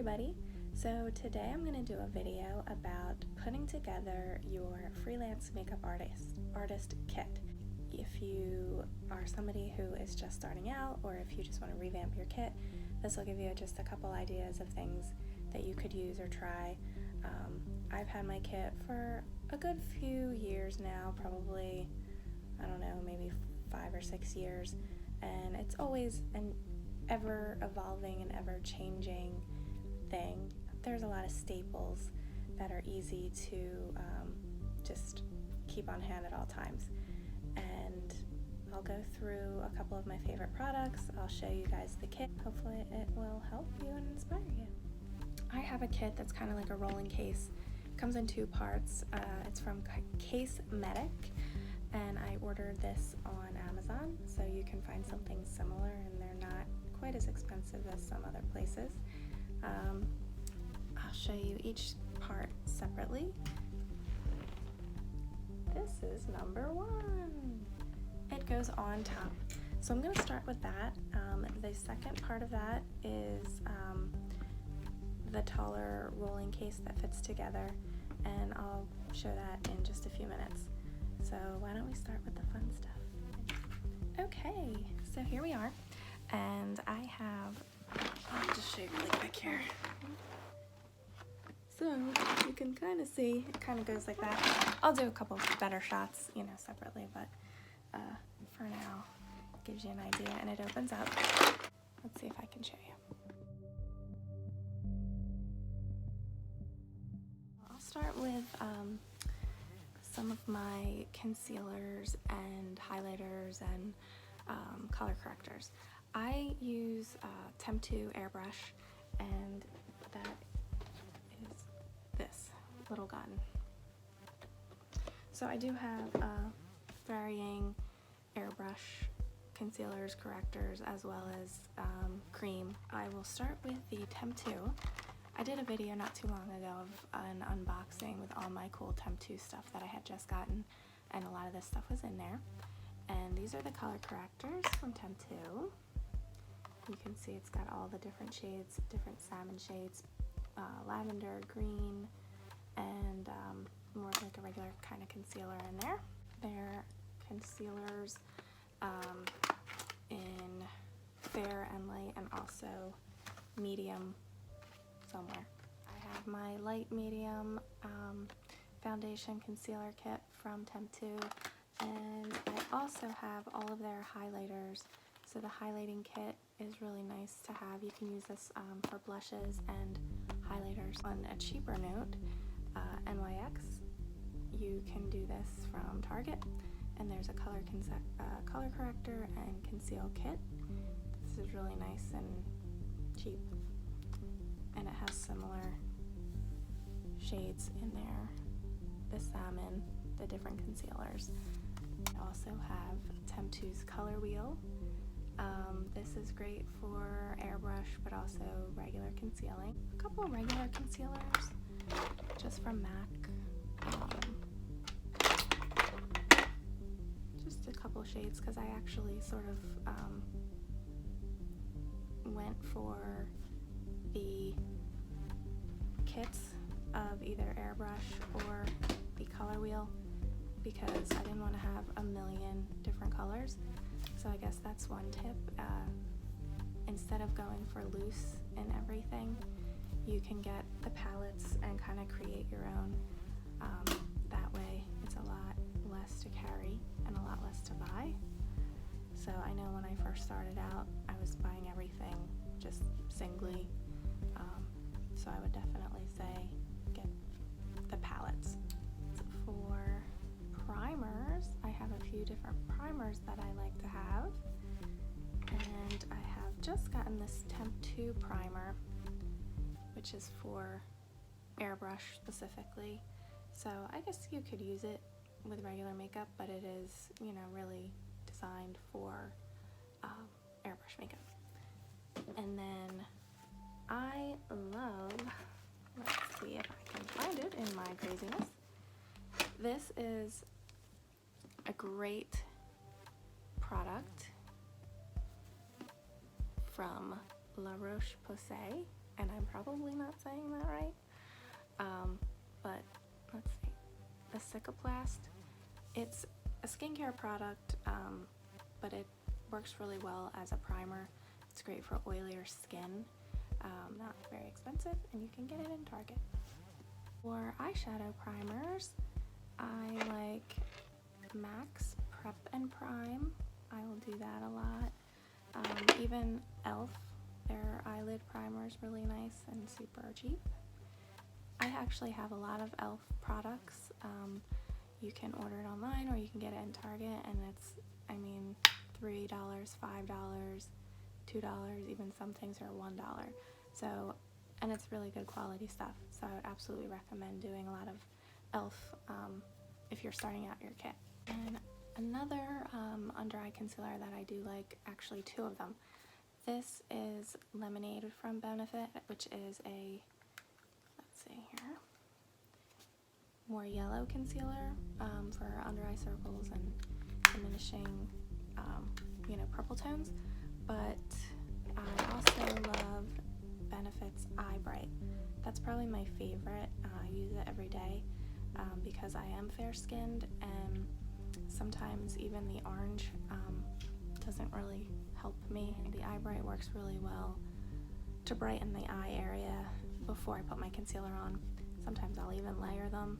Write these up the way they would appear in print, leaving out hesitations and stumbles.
everybody. So today I'm going to do a video about putting together your freelance makeup artist kit. If you are somebody who is just starting out, or if you just want to revamp your kit, this will give you just a couple ideas of things that you could use or try. I've had my kit for a good few years now, probably, I don't know, maybe 5 or 6 years, and it's always an ever evolving and ever changing thing. There's a lot of staples that are easy to just keep on hand at all times, and I'll go through a couple of my favorite products. I'll show you guys the kit. Hopefully it will help you and inspire you. I have a kit that's kind of like a rolling case. It comes in 2 parts. It's from Casemedic, and I ordered this on Amazon, so you can find something similar, and they're not quite as expensive as some other places. I'll show you each part separately. This is number 1. It goes on top. So I'm going to start with that. The second part of that is the taller rolling case that fits together, and I'll show that in just a few minutes. So why don't we start with the fun stuff? Okay, so here we are, and I'll just show you really quick here. So you can kind of see, it kind of goes like that. I'll do a couple better shots, separately, but for now, it gives you an idea, and it opens up. Let's see if I can show you. I'll start with some of my concealers and highlighters and color correctors. I use Temptu airbrush, and that is this little gun. So I do have varying airbrush concealers, correctors, as well as cream. I will start with the Temptu. I did a video not too long ago of an unboxing with all my cool Temptu stuff that I had just gotten, and a lot of this stuff was in there. And these are the color correctors from Temptu. You can see it's got all the different shades, different salmon shades, lavender, green, and more like a regular kind of concealer in there. They're concealers in fair and light, and also medium somewhere. I have my light medium foundation concealer kit from Temptu, and I also have all of their highlighters. So the highlighting kit is really nice to have. You can use this for blushes and highlighters. On a cheaper note, NYX, you can do this from Target, and there's a color corrector and conceal kit. This is really nice and cheap, and it has similar shades in there, the salmon, the different concealers. I also have Temptu's Color Wheel. This is great for airbrush, but also regular concealing. A couple regular concealers, just from MAC. Just a couple shades, because I actually sort of went for the kits of either airbrush or the color wheel, because I didn't want to have a million different colors. So I guess that's one tip. Instead of going for loose in everything, you can get the palettes and kind of create your own. That way it's a lot less to carry and a lot less to buy. So I know when I first started out, I was buying everything just singly. So I would definitely say get the palettes. For primers, I have a few different primers that I like to have, and I have just gotten this Temptu primer, which is for airbrush specifically. So I guess you could use it with regular makeup, but it is, really designed for airbrush makeup. And then I love, let's see if I can find it in my craziness. This is a great product from La Roche-Posay. and I'm probably not saying that right. But let's see. The Cicaplast, it's a skincare product, but it works really well as a primer. It's great for oilier skin, not very expensive, and you can get it in Target. For eyeshadow primers, I like MAC's Prep and Prime. I will do that a lot. Even e.l.f., their eyelid primer is really nice and super cheap. I actually have a lot of e.l.f. products. You can order it online or you can get it in Target, and it's, I mean, $3, $5, $2, even some things are $1. So, and it's really good quality stuff. So I would absolutely recommend doing a lot of e.l.f. If you're starting out your kit. And another under eye concealer that I do like, actually two of them. This is Lemonade from Benefit, which is a, let's see here, more yellow concealer for under eye circles and diminishing, purple tones. But I also love Benefit's Eye Bright. That's probably my favorite. I use it every day because I am fair-skinned, and sometimes even the orange doesn't really help me. The Eye Bright works really well to brighten the eye area before I put my concealer on. Sometimes I'll even layer them,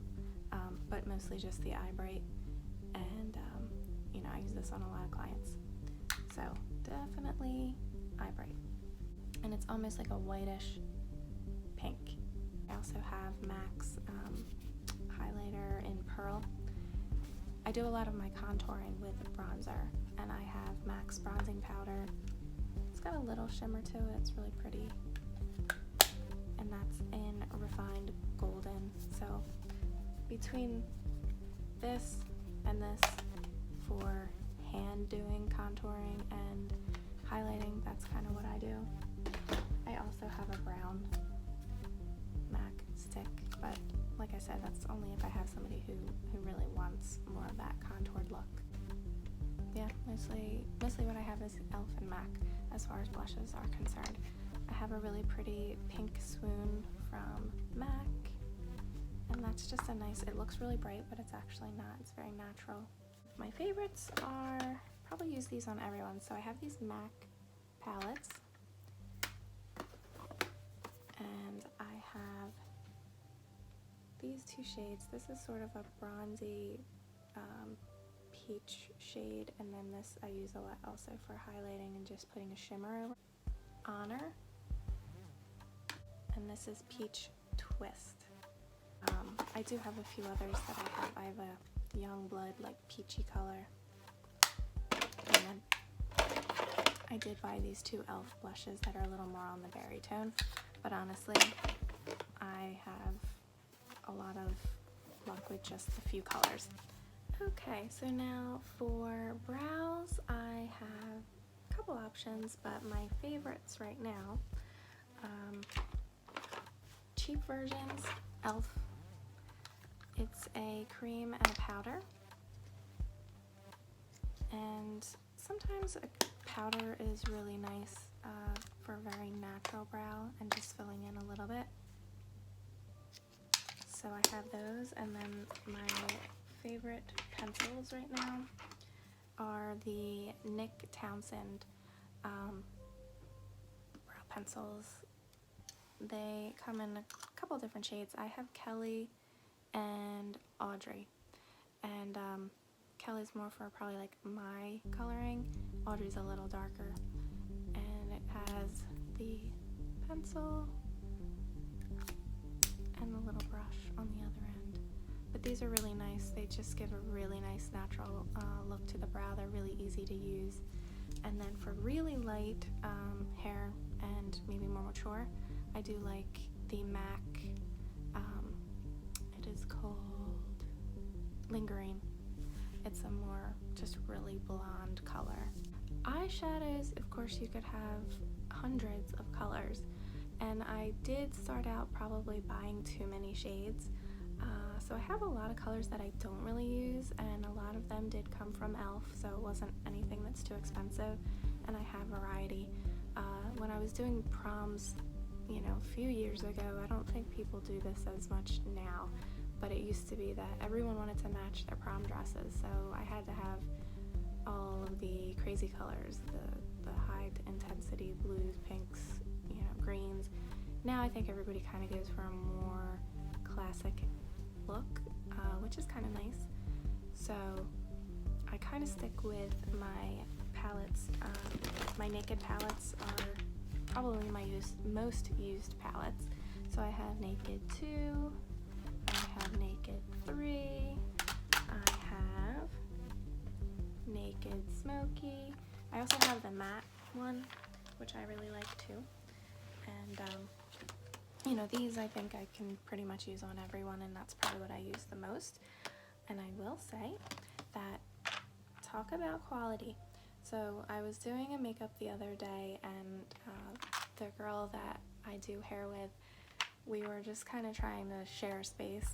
but mostly just the Eye Bright, and I use this on a lot of clients. So definitely Eye Bright. And it's almost like a whitish pink. I also have MAC's highlighter in Pearl. I do a lot of my contouring with bronzer, and I have MAC's bronzing powder. It's got a little shimmer to it, it's really pretty. And that's in Refined Golden. So between this and this for hand doing contouring and highlighting, that's kind of what I do. I also have a brown MAC stick, but like I said, that's only if I have somebody who really wants more of that contoured look. Yeah, mostly what I have is e.l.f. and MAC as far as blushes are concerned. I have a really pretty pink swoon from MAC, and that's just a nice, it looks really bright, but it's actually not, it's very natural. My favorites are, probably use these on everyone, so I have these MAC palettes, and I have these two shades. This is sort of a bronzy peach shade, and then this I use a lot also for highlighting and just putting a shimmer over. Honor, and this is Peach Twist. I do have a few others that I have. I have a Young Blood, like peachy color, and then I did buy these two e.l.f. blushes that are a little more on the berry tone, but honestly, I have a lot of luck with just a few colors. Okay, so now for brows, I have a couple options, but my favorites right now, cheap versions, e.l.f. It's a cream and a powder, and sometimes a powder is really nice for a very natural brow and just filling in a little bit. So I have those, and then my favorite pencils right now are the Nick Townsend brow pencils. They come in a couple different shades. I have Kelly and Audrey, and Kelly's more for probably like my coloring. Audrey's a little darker, and it has the pencil and the little brush on the other end. But these are really nice. They just give a really nice natural look to the brow. They're really easy to use. And then for really light hair and maybe more mature, I do like the MAC, it is called Lingering. It's a more just really blonde color. Eyeshadows, of course, you could have hundreds of colors, and I did start out probably buying too many shades. So I have a lot of colors that I don't really use, and a lot of them did come from e.l.f., so it wasn't anything that's too expensive, and I have variety. When I was doing proms you know, a few years ago. I don't think people do this as much now, but it used to be that everyone wanted to match their prom dresses, so I had to have all of the crazy colors, the high intensity blues, pinks, you know, greens. Now I think everybody kind of goes for a more classic look, which is kind of nice. So I kind of stick with my palettes. My Naked palettes are probably my most used palettes. So I have Naked 2, I have Naked 3, I have Naked Smoky. I also have the matte one, which I really like too. And you know, these I think I can pretty much use on everyone, and that's probably what I use the most. And I will say that, talk about quality. So I was doing a makeup the other day, and the girl that I do hair with, we were just kind of trying to share space,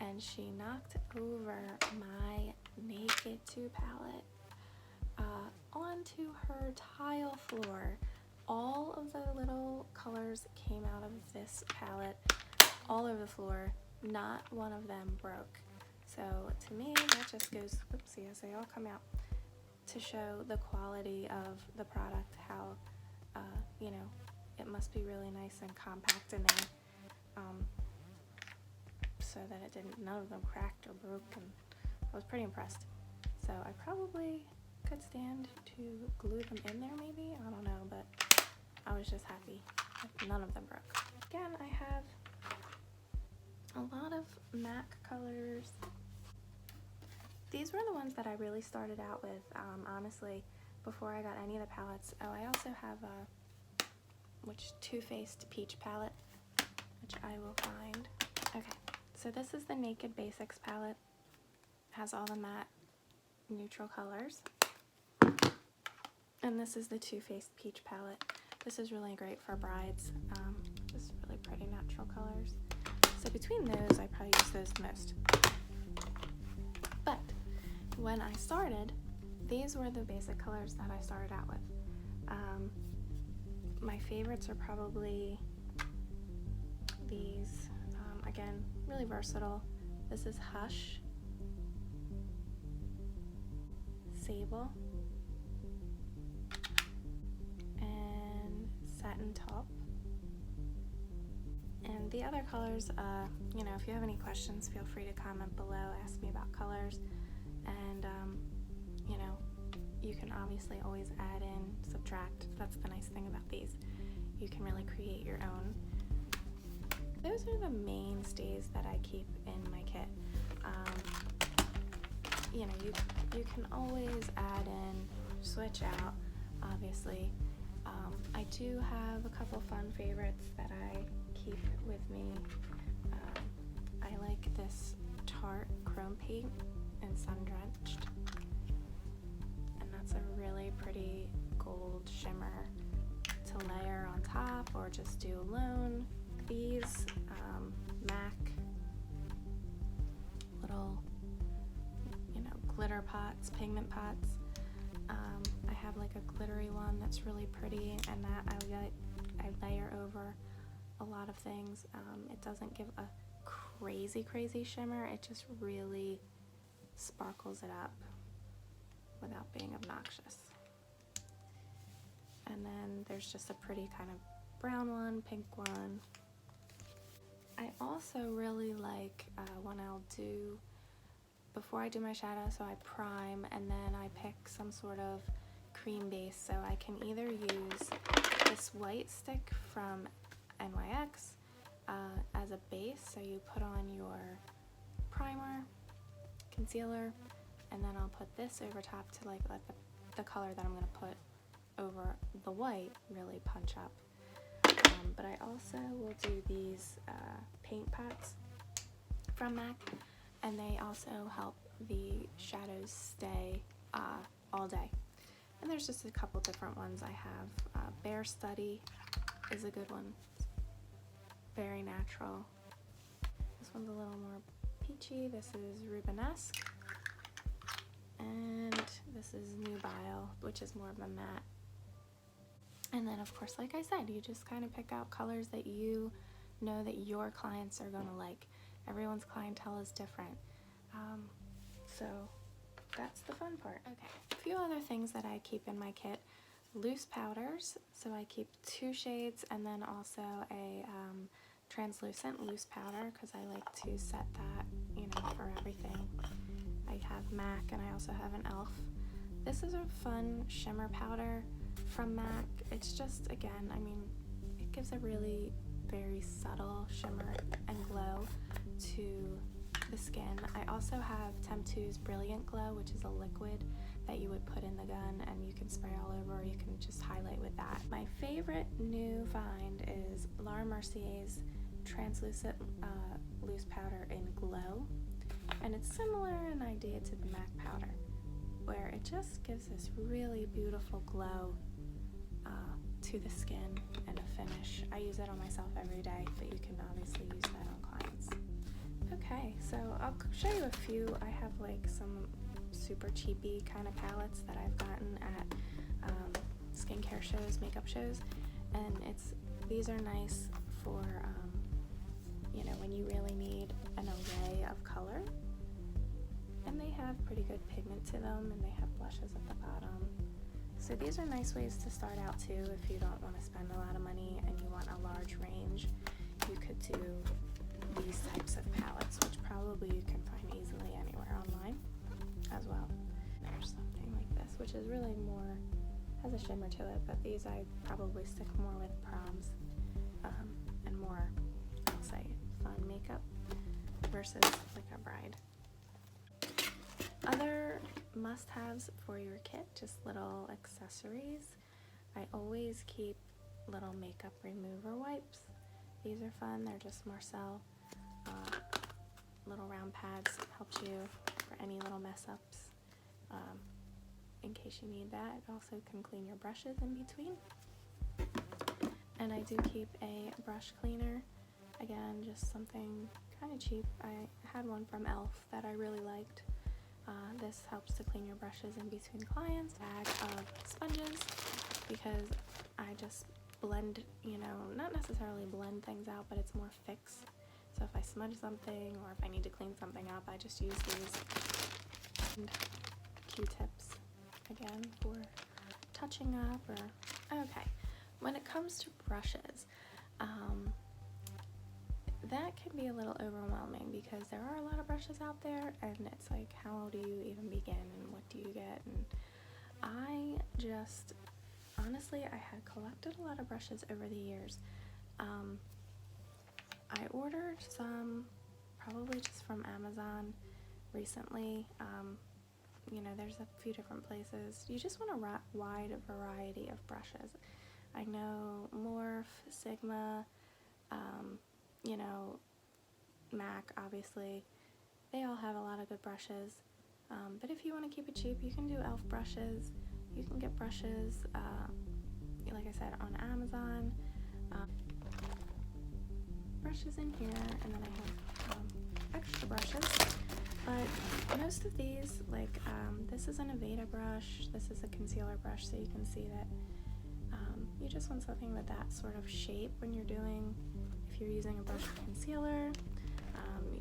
and she knocked over my Naked 2 palette onto her tile floor. All of the little colors came out of this palette all over the floor. Not one of them broke. So to me, that just goes, whoopsie, as they all come out, to show the quality of the product, how, you know, it must be really nice and compact in there, so that it didn't, none of them cracked or broke, and I was pretty impressed. So I probably could stand to glue them in there maybe, I don't know, but I was just happy that none of them broke. Again, I have a lot of MAC colors. These were the ones that I really started out with, honestly, before I got any of the palettes. Oh, I also have a Too Faced Peach palette, which I will find. Okay, so this is the Naked Basics palette. Has all the matte neutral colors. And this is the Too Faced Peach palette. This is really great for brides. Just really pretty natural colors. So between those, I probably use those the most. But when I started, these were the basic colors that I started out with. My favorites are probably these. Again, really versatile. This is Hush, Sable, and Satin Taupe. And the other colors, you know, if you have any questions, feel free to comment below, ask me about colors, and you know, you can obviously always add in, subtract. That's the nice thing about these. You can really create your own. Those are the mainstays that I keep in my kit. You know, you can always add in, switch out, obviously. I do have a couple fun favorites that I keep with me. I like this Tarte Chrome Paint in Sun Drenched, and that's a really pretty gold shimmer to layer on top or just do alone. These MAC little, you know, glitter pots, pigment pots. I have like a glittery one that's really pretty, and that I layer over a lot of things. It doesn't give a crazy shimmer, it just really sparkles it up without being obnoxious. And then there's just a pretty kind of brown one, pink one. I also really like when I'll do, before I do my shadow, so I prime and then I pick some sort of cream base. So I can either use this white stick from NYX as a base, so you put on your primer, concealer, and then I'll put this over top to like let the color that I'm going to put over the white really punch up. But I also will do these paint pots from MAC, and they also help the shadows stay all day. And there's just a couple different ones I have. Bare Study is a good one. Very natural. This one's a little more peachy. This is Rubenesque. And this is Nubile, which is more of a matte. And then of course, like I said, you just kind of pick out colors that you know that your clients are gonna like. Everyone's clientele is different. So that's the fun part. Okay, a few other things that I keep in my kit. Loose powders, so I keep 2 shades and then also a translucent loose powder because I like to set that, you know, for everything. I have MAC and I also have an e.l.f. This is a fun shimmer powder from MAC. It's just, again, I mean, it gives a really very subtle shimmer and glow to the skin. I also have Temptu's Brilliant Glow, which is a liquid that you would put in the gun and you can spray all over, or you can just highlight with that. My favorite new find is Laura Mercier's translucent loose powder in Glow, and it's similar in idea to the MAC powder, where it just gives this really beautiful glow to the skin and a finish. I use it on myself every day, but you can obviously use that on clients. Okay, so I'll show you a few. I have like some super cheapy kind of palettes that I've gotten at skincare shows, makeup shows, and these are nice for you know, when you really need an array of color, and they have pretty good pigment to them, and they have blushes at the bottom. So these are nice ways to start out too. If you don't want to spend a lot of money and you want a large range, you could do these types of palettes, which probably you can find easily anywhere online as well. There's something like this, which is really more, has a shimmer to it, but these I probably stick more with proms and more, I'll say, fun makeup versus like a bride. Other must-haves for your kit, just little accessories. I always keep little makeup remover wipes. These are fun. They're just Marcel little round pads. Helps you for any little mess ups in case you need that. It also can clean your brushes in between. And I do keep a brush cleaner. Again, just something kind of cheap. I had one from e.l.f. that I really liked. This helps to clean your brushes in between clients. Bag of sponges, because I just blend, you know, not necessarily blend things out, but it's more fix. So if I smudge something or if I need to clean something up, I just use these. And Q-tips, again, for touching up or, okay. When it comes to brushes, that can be a little overwhelming because there are a lot of brushes out there, and it's like, how do you even begin and what do you get? And I just, honestly, I had collected a lot of brushes over the years. I ordered some probably just from Amazon recently. You know, there's a few different places. You just want a wide variety of brushes. I know Morphe, Sigma, you know, MAC, obviously, they all have a lot of good brushes, but if you want to keep it cheap, you can do e.l.f. brushes. You can get brushes, like I said, on Amazon. Brushes in here, and then I have extra brushes, but most of these, like this is an Aveda brush, this is a concealer brush, so you can see that you just want something with that sort of shape when you're doing, if you're using a brush for concealer.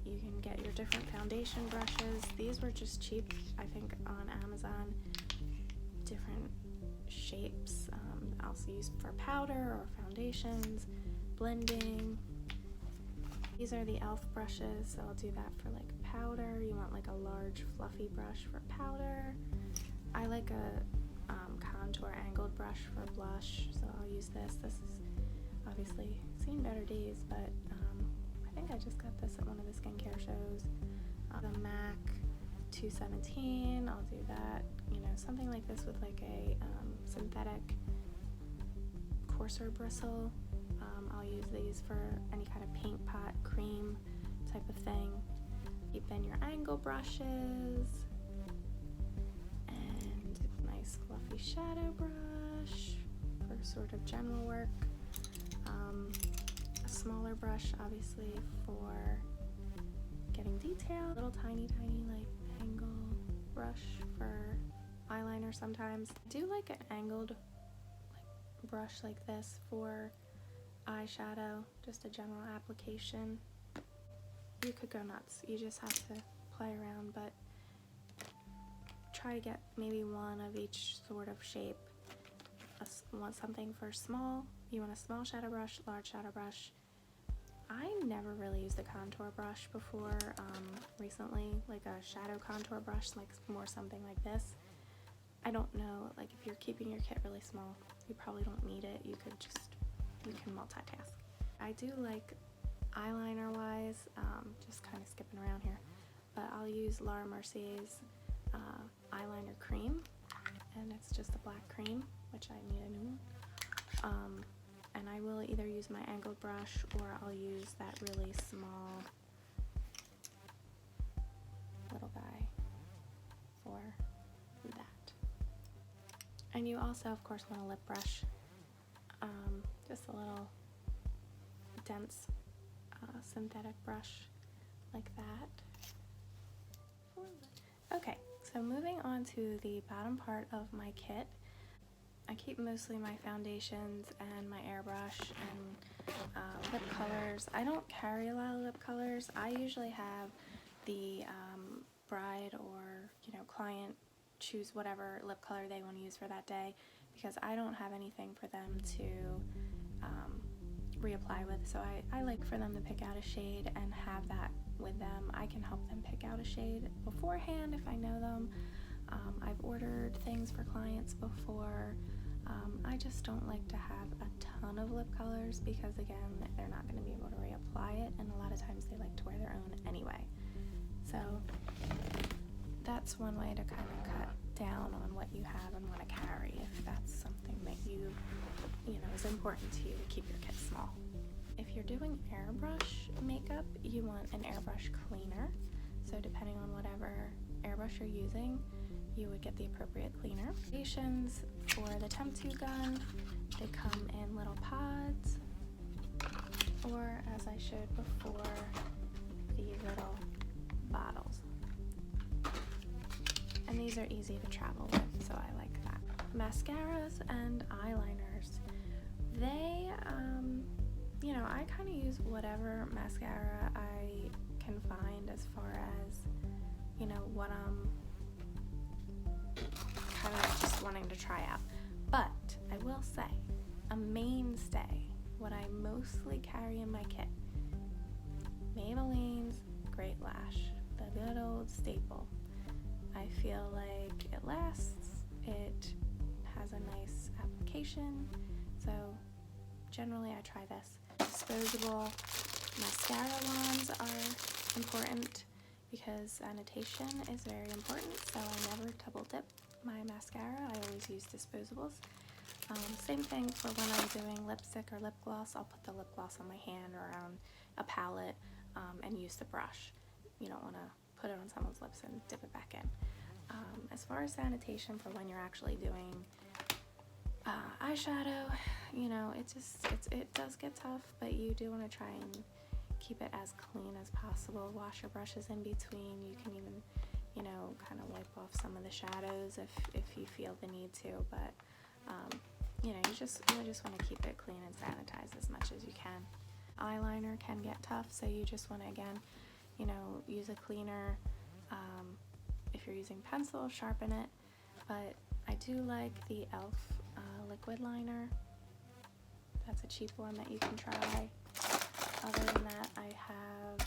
You can get your different foundation brushes. These were just cheap, I think, on Amazon. Different shapes. Also used for powder or foundations, blending. These are the e.l.f. brushes, so I'll do that for like powder. You want like a large fluffy brush for powder. I like a contour angled brush for blush, so I'll use this. This is obviously seen better days, but I think I just got this at one of the skincare shows. The MAC 217, I'll do that. You know, something like this with like a synthetic coarser bristle. I'll use these for any kind of paint pot, cream type of thing. Keep in your angle brushes. And nice fluffy shadow brush for sort of general work. A smaller brush, obviously, for getting detail. A little tiny like angle brush for eyeliner sometimes. I do like an angled brush like this for eyeshadow, just a general application, you could go nuts. You just have to play around, but try to get maybe one of each sort of shape. Want something for small, you want a small shadow brush, large shadow brush. I never really used a contour brush before, recently, like a shadow contour brush, like more something like this. I don't know, like if you're keeping your kit really small, you probably don't need it. You can multitask. I do like eyeliner wise, just kind of skipping around here, but I'll use Laura Mercier's eyeliner cream, and it's just a black cream, which I need a new one. And I will either use my angled brush or I'll use that really small little guy for that. And you also, of course, want a lip brush, just a little dense synthetic brush like that. Okay, so moving on to the bottom part of my kit. I keep mostly my foundations and my airbrush and lip colors. I don't carry a lot of lip colors. I usually have the bride or client choose whatever lip color they want to use for that day, because I don't have anything for them to reapply with. So I like for them to pick out a shade and have that with them. I can help them pick out a shade beforehand if I know them. I've ordered things for clients before. I just don't like to have a ton of lip colors because, again, they're not going to be able to reapply it, and a lot of times they like to wear their own anyway. So that's one way to kind of cut down on what you have and want to carry if that's something that you know is important to you to keep your kit small. If you're doing airbrush makeup, you want an airbrush cleaner. So depending on whatever airbrush you're using, you would get the appropriate cleaner. Foundations for the Temptu gun, they come in little pods, or as I showed before, these little bottles. And these are easy to travel with, so I like that. Mascaras and eyeliners. They, I kind of use whatever mascara I can find as far as, what I'm kind of just wanting to try out. But I will say, a mainstay, what I mostly carry in my kit, Maybelline's Great Lash, the good old staple. I feel like it lasts, it has a nice application, so generally I try this. Disposable mascara wands are important because annotation is very important, so I never double dip my mascara. I always use disposables. Same thing for when I'm doing lipstick or lip gloss. I'll put the lip gloss on my hand or on a palette and use the brush. You don't want to put it on someone's lips and dip it back in. As far as sanitation for when you're actually doing eyeshadow, it does get tough, but you do want to try and keep it as clean as possible. Wash your brushes in between. You can even, kind of wipe off some of the shadows if you feel the need to, but you just want to keep it clean and sanitized as much as you can. Eyeliner can get tough, so you just want to, again, use a cleaner. If you're using pencil, sharpen it, but I do like the e.l.f. Liquid liner. That's a cheap one that you can try. Other than that, I have,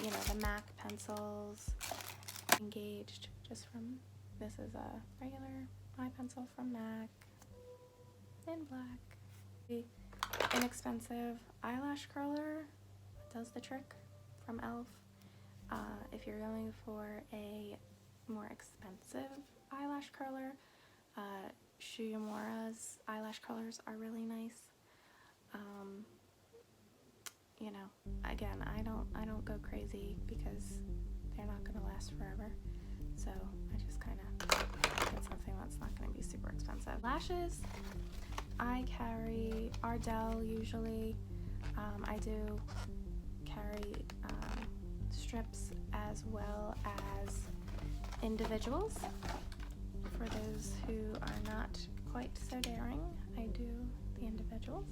the MAC pencils, Engaged, just from, this is a regular eye pencil from MAC, in black. The inexpensive eyelash curler does the trick from e.l.f. If you're going for a more expensive eyelash curler, Shu Uemura's eyelash curlers are really nice. Again, I don't go crazy because they're not going to last forever, so I just kind of get something that's not going to be super expensive. Lashes, I carry Ardell usually. I do carry strips as well as individuals. For those who are not quite so daring, I do individuals.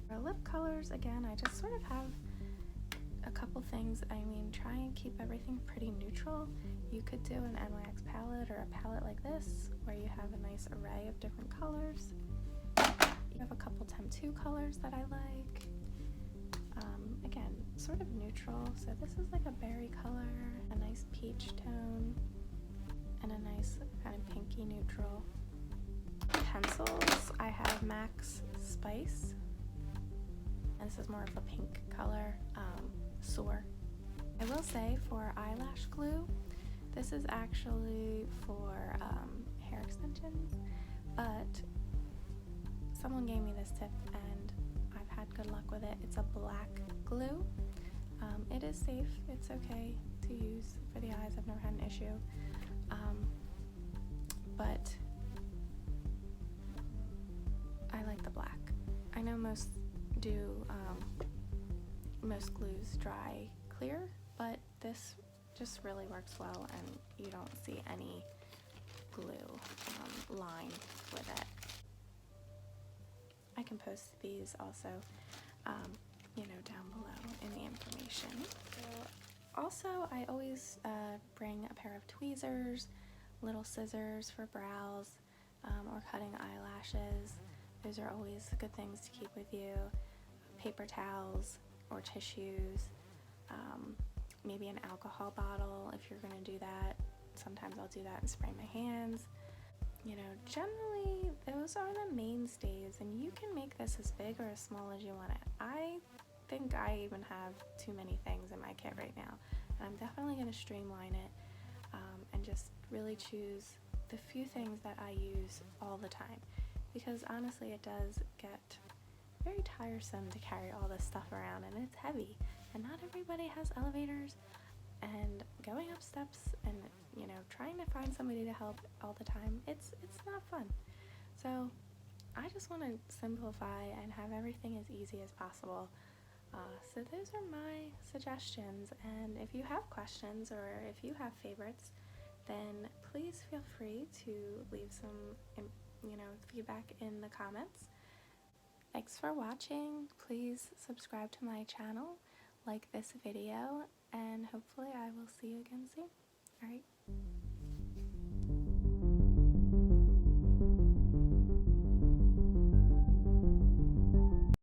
For lip colors, again, I just sort of have a couple things. I mean, try and keep everything pretty neutral. You could do an NYX palette or a palette like this where you have a nice array of different colors. You have a couple Temptu colors that I like. Again, sort of neutral. So this is like a berry color, a nice peach tone, and a nice kind of pinky neutral. Pencils, I have MAC's Spice, and this is more of a pink color, Soar. I will say for eyelash glue, this is actually for hair extensions, but someone gave me this tip and I've had good luck with it. It's a black glue. It is safe, it's okay to use for the eyes, I've never had an issue. But I like the black. I know most glues dry clear, but this just really works well and you don't see any glue line with it. I can post these also, down below in the information. So, also, I always bring a pair of tweezers, little scissors for brows, or cutting eyelashes. Those are always good things to keep with you. Paper towels or tissues, maybe an alcohol bottle if you're gonna do that. Sometimes I'll do that and spray my hands. Generally those are the mainstays, and you can make this as big or as small as you want it. I think I even have too many things in my kit right now, and I'm definitely going to streamline it and just really choose the few things that I use all the time, because honestly it does get very tiresome to carry all this stuff around, and it's heavy, and not everybody has elevators, and going up steps and trying to find somebody to help all the time, it's not fun. So I just want to simplify and have everything as easy as possible. So those are my suggestions, and if you have questions or if you have favorites, then please feel free to leave some feedback in the comments. Thanks for watching. Please subscribe to my channel, like this video, and hopefully I will see you again soon. Alright.